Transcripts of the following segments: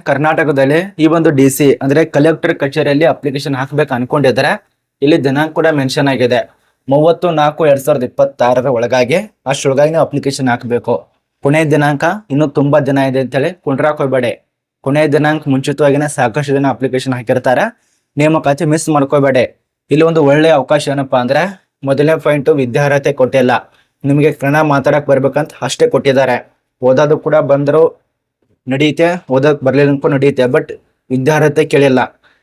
ಕರ್ನಾಟಕದಲ್ಲಿ ಈ ಒಂದು ಡಿ.ಸಿ ಅಂದ್ರೆ ಕಲೆಕ್ಟರ್ ಕಚೇರಿಯಲ್ಲಿ ಅಪ್ಲಿಕೇಶನ್ ಹಾಕ್ಬೇಕು ಅನ್ಕೊಂಡಿದ್ದಾರೆ. ಇಲ್ಲಿ ದಿನಾಂಕ ಕೂಡ ಮೆನ್ಷನ್ ಆಗಿದೆ 30/4/2026 ಒಳಗಾಗಿ ಅಷ್ಟೊಳಗಾಗಿ ನೀವು ಅಪ್ಲಿಕೇಶನ್ ಹಾಕಬೇಕು. ಕೊನೆಯ ದಿನಾಂಕ ಇನ್ನು ತುಂಬಾ ದಿನ ಇದೆ ಅಂತೇಳಿ ಕುಂಡ್ರಾಕ್ ಹೋಗ್ಬೇಡಿ. ಕೊನೆಯ ದಿನಾಂಕ ಮುಂಚಿತವಾಗಿನೇ ಸಾಕಷ್ಟು ಜನ ಅಪ್ಲಿಕೇಶನ್ ಹಾಕಿರ್ತಾರೆ. ನೇಮಕಾತಿ ಮಿಸ್ ಮಾಡ್ಕೋಬೇಡಿ. ಇಲ್ಲಿ ಒಂದು ಒಳ್ಳೆಯ ಅವಕಾಶ ಏನಪ್ಪಾ ಅಂದ್ರೆ ಮೊದಲನೇ ಪಾಯಿಂಟ್ ವಿದ್ಯಾರ್ಹತೆ ಕೊಟ್ಟಿಲ್ಲ. ನಿಮಗೆ ಕನ್ನಡ ಮಾತಾಡಕ್ ಬರ್ಬೇಕಂತ ಅಷ್ಟೇ ಕೊಟ್ಟಿದ್ದಾರೆ. ಓದೋದು ಕೂಡ ಬಂದ್ರು ನಡೆಯುತ್ತೆ, ಓದಕ್ ಬರ್ಲಿಲ್ಲ ನಡೆಯುತ್ತೆ. ಬಟ್ ವಿದ್ಯಾರ್ಹತೆ ಕೇಳಿಲ್ಲ.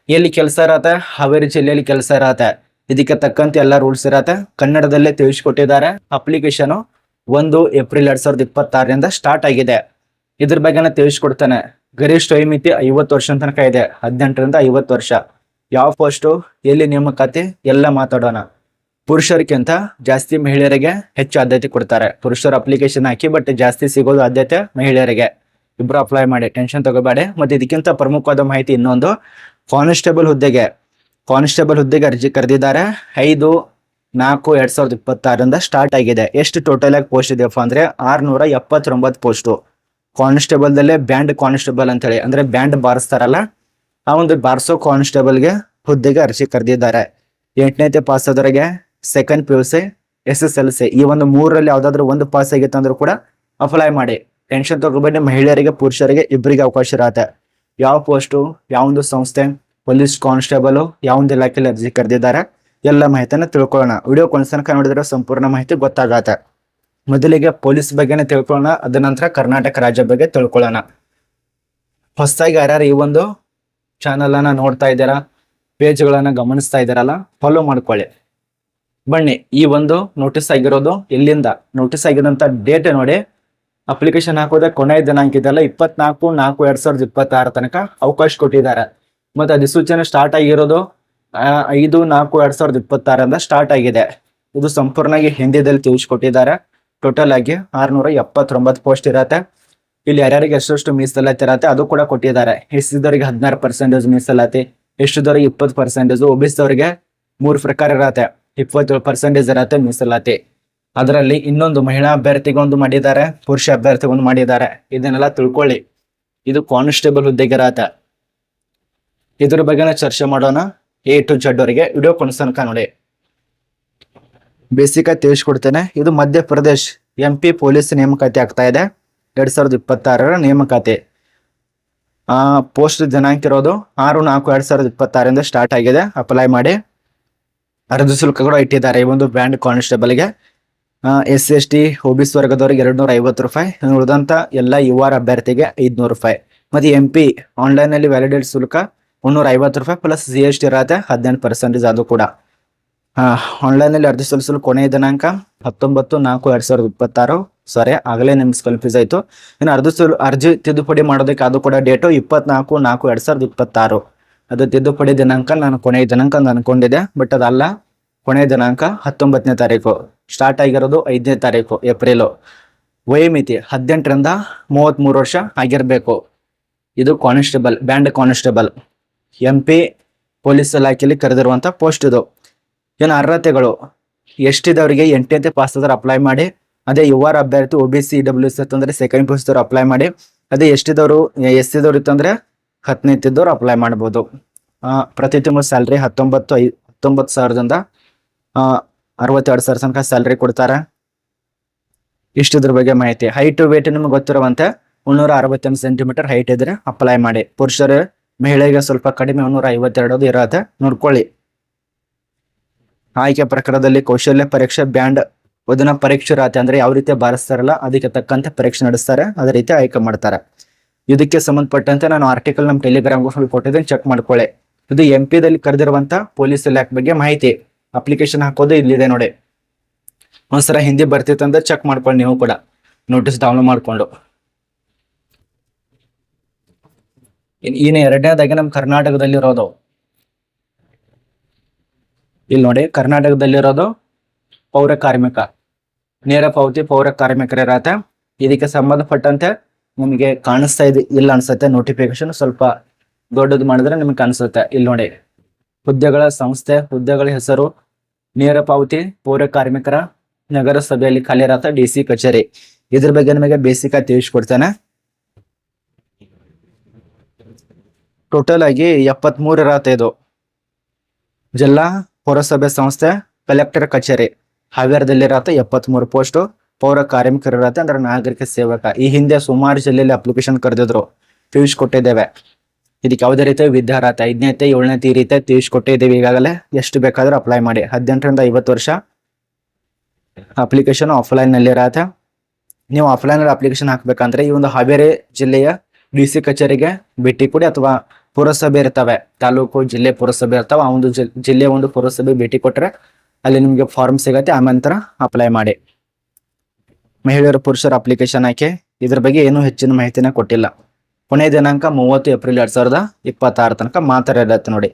ಎಲ್ಲಿ ಕೆಲಸ ಇರತ್ತೆ? ಹಾವೇರಿ ಜಿಲ್ಲೆಯಲ್ಲಿ ಕೆಲಸ ಇರತ್ತೆ. ಇದಕ್ಕೆ ತಕ್ಕಂತೆ ಎಲ್ಲ ರೂಲ್ಸ್ ಇರತ್ತೆ. ಕನ್ನಡದಲ್ಲೇ ತಿಳಿಸ್ಕೊಟ್ಟಿದ್ದಾರೆ. ಅಪ್ಲಿಕೇಶನ್ 1 ಏಪ್ರಿಲ್ 2026 ಸ್ಟಾರ್ಟ್ ಆಗಿದೆ. ಇದ್ರ ಬಗ್ಗೆ ತಿಳಿಸ್ಕೊಡ್ತಾನೆ. ಗರಿಷ್ಠ ವಯೋಮಿತಿ 50 ವರ್ಷ ತನಕ ಇದೆ. 18ರಿಂದ 50 ವರ್ಷ. ಯಾವ ಪೋಸ್ಟು, ಎಲ್ಲಿ ನೇಮಕಾತಿ ಎಲ್ಲ ಮಾತಾಡೋಣ. ಪುರುಷರಿಗಿಂತ ಜಾಸ್ತಿ ಮಹಿಳೆಯರಿಗೆ ಹೆಚ್ಚು ಆದ್ಯತೆ ಕೊಡ್ತಾರೆ. ಪುರುಷರು ಅಪ್ಲಿಕೇಶನ್ ಹಾಕಿ ಬಟ್ ಜಾಸ್ತಿ ಸಿಗೋದು ಆದ್ಯತೆ ಮಹಿಳೆಯರಿಗೆ. ಇಬ್ರು ಅಪ್ಲೈ ಮಾಡಿ, ಟೆನ್ಷನ್ ತಗೋಬೇಡಿ. ಮತ್ತೆ ಇದಕ್ಕಿಂತ ಪ್ರಮುಖವಾದ ಮಾಹಿತಿ ಇನ್ನೊಂದು, ಕಾನ್ಸ್ಟೇಬಲ್ ಹುದ್ದೆಗೆ ಅರ್ಜಿ ಕರೆದಿದ್ದಾರೆ. 5/4/2026 ಸ್ಟಾರ್ಟ್ ಆಗಿದೆ. ಎಷ್ಟು ಟೋಟಲ್ ಆಗಿ ಪೋಸ್ಟ್ ಇದೆಯಪ್ಪ ಅಂದ್ರೆ 679 ಪೋಸ್ಟು. ಕಾನ್ಸ್ಟೇಬಲ್ ದಲ್ಲೇ ಬ್ಯಾಂಡ್ ಕಾನ್ಸ್ಟೇಬಲ್ ಅಂತೇಳಿ ಅಂದ್ರೆ ಬ್ಯಾಂಡ್ ಬಾರಿಸ್ತಾರಲ್ಲ, ಆ ಒಂದು ಬಾರಿಸೋ ಕಾನ್ಸ್ಟೇಬಲ್ಗೆ ಹುದ್ದೆಗೆ ಅರ್ಜಿ ಕರೆದಿದ್ದಾರೆ. 8ನೇ ಪಾಸ್ ಆದವರಿಗೆ, ಸೆಕೆಂಡ್ PUC, SSLC ಈ ಒಂದು 3ರಲ್ಲಿ ಯಾವ್ದಾದ್ರು ಒಂದು ಪಾಸ್ ಆಗಿತ್ತು ಅಂದ್ರೂ ಕೂಡ ಅಪ್ಲೈ ಮಾಡಿ. ಟೆನ್ಷನ್ ತಗೋಬೇಡಿ. ಮಹಿಳೆಯರಿಗೆ ಪುರುಷರಿಗೆ ಇಬ್ಬರಿಗೆ ಅವಕಾಶ ಇರತ್ತೆ. ಯಾವ ಪೋಸ್ಟು, ಯಾವೊಂದು ಸಂಸ್ಥೆ, ಪೊಲೀಸ್ ಕಾನ್ಸ್ಟೇಬಲ್, ಯಾವೊಂದು ಇಲಾಖೆಯಲ್ಲಿ ಅರ್ಜಿ ಕರೆದಿದ್ದಾರೆ ಎಲ್ಲ ಮಾಹಿತಿನ ತಿಳ್ಕೊಳ್ಳೋಣ. ವಿಡಿಯೋ ಕೊನೆತನಕ ನೋಡಿದ್ರೆ ಸಂಪೂರ್ಣ ಮಾಹಿತಿ ಗೊತ್ತಾಗತ್ತೆ. ಮೊದಲಿಗೆ ಪೊಲೀಸ್ ಬಗ್ಗೆನೇ ತಿಳ್ಕೊಳ್ಳೋಣ, ಅದ ನಂತರ ಕರ್ನಾಟಕ ರಾಜ್ಯ ಬಗ್ಗೆ ತಿಳ್ಕೊಳ್ಳೋಣ. ಹೊಸದಾಗಿ ಯಾರ್ಯಾರು ಈ ಒಂದು ಚಾನಲ್ ಅನ್ನ ನೋಡ್ತಾ ಇದ್ದೀರಾ, ಪೇಜ್ಗಳನ್ನ ಗಮನಿಸ್ತಾ ಇದ್ದಾರಲ್ಲ, ಫಾಲೋ ಮಾಡ್ಕೊಳ್ಳಿ. ಬನ್ನಿ, ಈ ಒಂದು ನೋಟಿಸ್ ಆಗಿರೋದು ಎಲ್ಲಿಂದ, ನೋಟಿಸ್ ಆಗಿರೋಂಥ ಡೇಟ್ ನೋಡಿ. ಅಪ್ಲಿಕೇಶನ್ ಹಾಕೋದೇ ಕೊನೆಯ ದಿನಾಂಕ ಇದೆಲ್ಲ 24/4/2026 ತನಕ ಅವಕಾಶ ಕೊಟ್ಟಿದ್ದಾರೆ. ಮತ್ತೆ ಅಧಿಸೂಚನೆ ಸ್ಟಾರ್ಟ್ ಆಗಿರೋದು 5/4/2026 ಸ್ಟಾರ್ಟ್ ಆಗಿದೆ. ಇದು ಸಂಪೂರ್ಣವಾಗಿ ಹಿಂದಿಯಲ್ಲಿ ತಿಳಿಸ್ಕೊಟ್ಟಿದ್ದಾರೆ. ಟೋಟಲ್ ಆಗಿ 679 ಪೋಸ್ಟ್ ಇರತ್ತೆ. ಇಲ್ಲಿ ಯಾರ್ಯಾರಿಗೆ ಎಷ್ಟೆಷ್ಟು ಮೀಸಲಾತಿ ಇರತ್ತೆ ಅದು ಕೂಡ ಕೊಟ್ಟಿದ್ದಾರೆ. ಎಸ್ಸಿದವರಿಗೆ 16% ಮೀಸಲಾತಿ, ಎಷ್ಟುದವರಿಗೆ 20%, OBC-ದವರಿಗೆ 3 ಪ್ರಕಾರ ಇರತ್ತೆ, 27% ಇರತ್ತೆ ಮೀಸಲಾತಿ. ಅದರಲ್ಲಿ ಇನ್ನೊಂದು ಮಹಿಳಾ ಅಭ್ಯರ್ಥಿಗೆ ಒಂದು ಮಾಡಿದ್ದಾರೆ, ಪುರುಷ ಅಭ್ಯರ್ಥಿಗೆ ಒಂದು ಮಾಡಿದ್ದಾರೆ. ಇದನ್ನೆಲ್ಲ ತಿಳ್ಕೊಳ್ಳಿ. ಇದು ಕಾನ್ಸ್ಟೇಬಲ್ ಹುದ್ದೆಗೆ ಇರತ್ತೆ. ಇದ್ರ ಬಗ್ಗೆ ಚರ್ಚೆ ಮಾಡೋಣ. A to Z ಅವರಿಗೆ ವಿಡಿಯೋ ಕೊನೆತನಕ ನೋಡಿ. ಬೇಸಿಕ್ ಆಗಿ ತಿಳಿಸ್ಕೊಡ್ತೇನೆ. ಇದು ಮಧ್ಯಪ್ರದೇಶ್ MP ಪೊಲೀಸ್ ನೇಮಕಾತಿ ಆಗ್ತಾ ಇದೆ. 2026 ನೇಮಕಾತಿ. ಪೋಸ್ಟ್ ದಿನಾಂಕ ಇರೋದು 6/4/2026 ಸ್ಟಾರ್ಟ್ ಆಗಿದೆ. ಅಪ್ಲೈ ಮಾಡಿ. ಅರ್ಜಿ ಶುಲ್ಕ ಕೂಡ ಇಟ್ಟಿದ್ದಾರೆ ಈ ಒಂದು ಬ್ಯಾಂಡ್ ಕಾನ್ಸ್ಟೇಬಲ್ಗೆ. SC/ST OBC ವರ್ಗದವರಿಗೆ 250 ರೂಪಾಯಿ, ಉಳಿದಂತ ಎಲ್ಲ UR ಅಭ್ಯರ್ಥಿಗೆ 500 ರೂಪಾಯಿ. ಮತ್ತೆ MP ಆನ್ಲೈನ್ ನಲ್ಲಿ ವ್ಯಾಲಿಡೇಟ್ ಶುಲ್ಕ 350 ರೂಪಾಯಿ ಪ್ಲಸ್ GST ಇರತ್ತೆ 18%. ಅದು ಕೂಡ ಆನ್ಲೈನ್ ನಲ್ಲಿ ಅರ್ಜಿ ಸಲ್ಲಿಸಲು ಕೊನೆಯ ದಿನಾಂಕ 19/4/2026. ಸಾರಿ, ಆಗಲೇ ನಿಮ್ಗೆ ಕನ್ಫ್ಯೂಸ್ ಆಯ್ತು. ಇನ್ನು ಅರ್ಜಿ ತಿದ್ದುಪಡಿ ಮಾಡೋದಕ್ಕೆ ಅದು ಕೂಡ ಡೇಟು 24/4/2026. ಅದು ತಿದ್ದುಪಡಿ ದಿನಾಂಕ ನಾನು ಕೊನೆಯ ದಿನಾಂಕ ಅಂತ ಅನ್ಕೊಂಡಿದ್ದೆ, ಬಟ್ ಅದಲ್ಲ. ಕೊನೆಯ ದಿನಾಂಕ 19ನೇ ತಾರೀಕು. ಸ್ಟಾರ್ಟ್ ಆಗಿರೋದು 5ನೇ ತಾರೀಕು ಏಪ್ರಿಲ್. ವಯೋಮಿತಿ 18ರಿಂದ 33 ವರ್ಷ ಆಗಿರ್ಬೇಕು. ಇದು constable, band constable MP police ಇಲಾಖೆಯಲ್ಲಿ ಕರೆದಿರುವಂತ ಪೋಸ್ಟ್ ಇದು. ಏನು ಅರ್ಹತೆಗಳು, ಎಷ್ಟಿದವರಿಗೆ 8ನೇ ಪಾಸ್ ಆದ್ರೆ ಅಪ್ಲೈ ಮಾಡಿ. ಅದೇ UR ಅಭ್ಯರ್ಥಿ OBC EWS ಅಂದ್ರೆ ಸೆಕೆಂಡ್ PUC ಅಪ್ಲೈ ಮಾಡಿ. ಅದೇ SC-ದವರು ಇತ್ತಂದ್ರೆ 10ನೇ ಇದ್ದವ್ರು ಅಪ್ಲೈ ಮಾಡ್ಬೋದು. ಪ್ರತಿ ತಿಂಗಳು ಸ್ಯಾಲ್ರಿ 19,000ದಿಂದ 62,000 ತನಕ ಸ್ಯಾಲ್ರಿ ಕೊಡ್ತಾರೆ. ಇಷ್ಟಿದ್ರ ಬಗ್ಗೆ ಮಾಹಿತಿ. ಹೈಟ್ ವೇಟ್ ನಿಮ್ಗೆ ಗೊತ್ತಿರುವಂತೆ 368 ಸೆಂಟಿಮೀಟರ್ ಹೈಟ್ ಇದ್ರೆ ಅಪ್ಲೈ ಮಾಡಿ. ಪುರುಷರು, ಮಹಿಳೆಗೆ ಸ್ವಲ್ಪ ಕಡಿಮೆ 152 ಇರತ್ತೆ, ನೋಡ್ಕೊಳ್ಳಿ. ಆಯ್ಕೆ ಪ್ರಕಾರದಲ್ಲಿ ಕೌಶಲ್ಯ ಪರೀಕ್ಷೆ, ಬ್ಯಾಂಡ್ ಓದಿನ ಪರೀಕ್ಷೆ ಇರತ್ತೆ. ಅಂದ್ರೆ ಯಾವ ರೀತಿ ಬಾರಿಸ್ತಾರಲ್ಲ ಅದಕ್ಕೆ ತಕ್ಕಂತೆ ಪರೀಕ್ಷೆ ನಡೆಸ್ತಾರೆ, ಅದೇ ರೀತಿ ಆಯ್ಕೆ ಮಾಡ್ತಾರೆ. ಇದಕ್ಕೆ ಸಂಬಂಧಪಟ್ಟಂತೆ ನಾನು ಆರ್ಟಿಕಲ್ ನಮ್ಮ ಟೆಲಿಗ್ರಾಮ್ ಗ್ರೂಪ್ ಕೊಟ್ಟಿದ್ದೀನಿ, ಚೆಕ್ ಮಾಡ್ಕೊಳ್ಳಿ. ಇದು MP ದಲ್ಲಿ ಕರೆದಿರುವಂತ ಪೊಲೀಸ್ ಇಲಾಖೆ ಬಗ್ಗೆ ಮಾಹಿತಿ. ಅಪ್ಲಿಕೇಶನ್ ಹಾಕೋದು ಇಲ್ಲಿದೆ ನೋಡಿ. ಒಂದ್ಸಲ ಹಿಂದಿ ಬರ್ತಿತ್ತಂದ್ರೆ ಚೆಕ್ ಮಾಡ್ಕೊಳ್ಳಿ ನೀವು ಕೂಡ, ನೋಟಿಸ್ ಡೌನ್ಲೋಡ್ ಮಾಡ್ಕೊಂಡು. ಇನ್ನು ಎರಡನೇದಾಗಿ ನಮ್ಮ ಕರ್ನಾಟಕದಲ್ಲಿರೋದು ಇಲ್ಲಿ ನೋಡಿ. ಕರ್ನಾಟಕದಲ್ಲಿರೋದು ಪೌರ ಕಾರ್ಮಿಕ, ನೇರ ಪಾವತಿ ಪೌರ ಕಾರ್ಮಿಕರ ಇರತ್ತೆ. ಇದಕ್ಕೆ ಸಂಬಂಧಪಟ್ಟಂತೆ ನಿಮಗೆ ಕಾಣಿಸ್ತಾ ಇಲ್ಲ ಅನ್ಸುತ್ತೆ. ನೋಟಿಫಿಕೇಶನ್ ಸ್ವಲ್ಪ ದೊಡ್ಡದು ಮಾಡಿದ್ರೆ ನಿಮ್ಗೆ ಕಾಣಿಸುತ್ತೆ. ಇಲ್ಲಿ ನೋಡಿ, ಹುದ್ದೆಗಳ ಸಂಸ್ಥೆ, ಹುದ್ದೆಗಳ ಹೆಸರು, ನೇರ ಪಾವತಿ ಪೌರ ಕಾರ್ಮಿಕರ ನಗರಸಭೆಯಲ್ಲಿ ಖಾಲಿ ಇರತ್ತ DC ಕಚೇರಿ. ಇದ್ರ ಬಗ್ಗೆ ನಿಮಗೆ ಬೇಸಿಕ್ ಆಗಿ ತಿಳಿಸ್ಕೊಡ್ತೇನೆ. ಟೋಟಲ್ ಆಗಿ 73 ಇರತ್ತೆ ಇದು. ಜಿಲ್ಲಾ ಪುರಸಭೆ ಸಂಸ್ಥೆ ಕಲೆಕ್ಟರ್ ಕಚೇರಿ ಹಾವೇರಿದಲ್ಲಿರತ್ತೆ 73 ಪೋಸ್ಟ್. ಪೌರ ಕಾರ್ಮಿಕರು ಇರತ್ತೆ ಅಂದ್ರೆ ನಾಗರಿಕ ಸೇವಕ. ಈ ಹಿಂದೆ ಸುಮಾರು ಜಿಲ್ಲೆಯಲ್ಲಿ ಅಪ್ಲಿಕೇಶನ್ ಕರೆದಿದ್ರು, ತಿಳಿಸ್ಕೊಟ್ಟಿದ್ದೇವೆ. ಇದಕ್ಕೆ ಯಾವುದೇ ರೀತಿಯ ವಿದ್ಯಾರ್ಹತೆ 5ನೇತೆ 7ನೇತೆ ಈ ರೀತಿ ತಿಳಿಸ್ಕೊಟ್ಟಿದ್ದೇವೆ ಈಗಾಗಲೇ. ಎಷ್ಟು ಬೇಕಾದ್ರೂ ಅಪ್ಲೈ ಮಾಡಿ. 18ರಿಂದ 50 ವರ್ಷ ಅಪ್ಲಿಕೇಶನ್ ಆಫ್ಲೈನ್ ನಲ್ಲಿ ಇರತ್ತೆ. ನೀವು ಆಫ್ಲೈನ್ ಅಲ್ಲಿ ಅಪ್ಲಿಕೇಶನ್ ಹಾಕ್ಬೇಕಂದ್ರೆ ಈ ಒಂದು ಹಾವೇರಿ ಜಿಲ್ಲೆಯ DC ಕಚೇರಿಗೆ ಭೇಟಿ ಕೊಡಿ, ಅಥವಾ ಪುರಸಭೆ ಇರ್ತವೆ, ತಾಲೂಕು ಜಿಲ್ಲೆ ಪುರಸಭೆ ಇರ್ತಾವ, ಆ ಒಂದು ಜಿಲ್ಲೆಯ ಒಂದು ಪುರಸಭೆ ಭೇಟಿ ಕೊಟ್ರೆ ಅಲ್ಲಿ ನಿಮ್ಗೆ ಫಾರ್ಮ್ ಸಿಗತ್ತೆ. ಆನಂತರ ಅಪ್ಲೈ ಮಾಡಿ. ಮಹಿಳೆಯರು ಪುರುಷರ ಅಪ್ಲಿಕೇಶನ್ ಹಾಕಿ ಇದ್ರ ಬಗ್ಗೆ ಏನೂ ಹೆಚ್ಚಿನ ಮಾಹಿತಿನ ಕೊಟ್ಟಿಲ್ಲ. ಕೊನೆಯ ದಿನಾಂಕ 30 ಏಪ್ರಿಲ್ 2026 ತನಕ ಮಾತ್ರ ಇರತ್ತೆ ನೋಡಿ.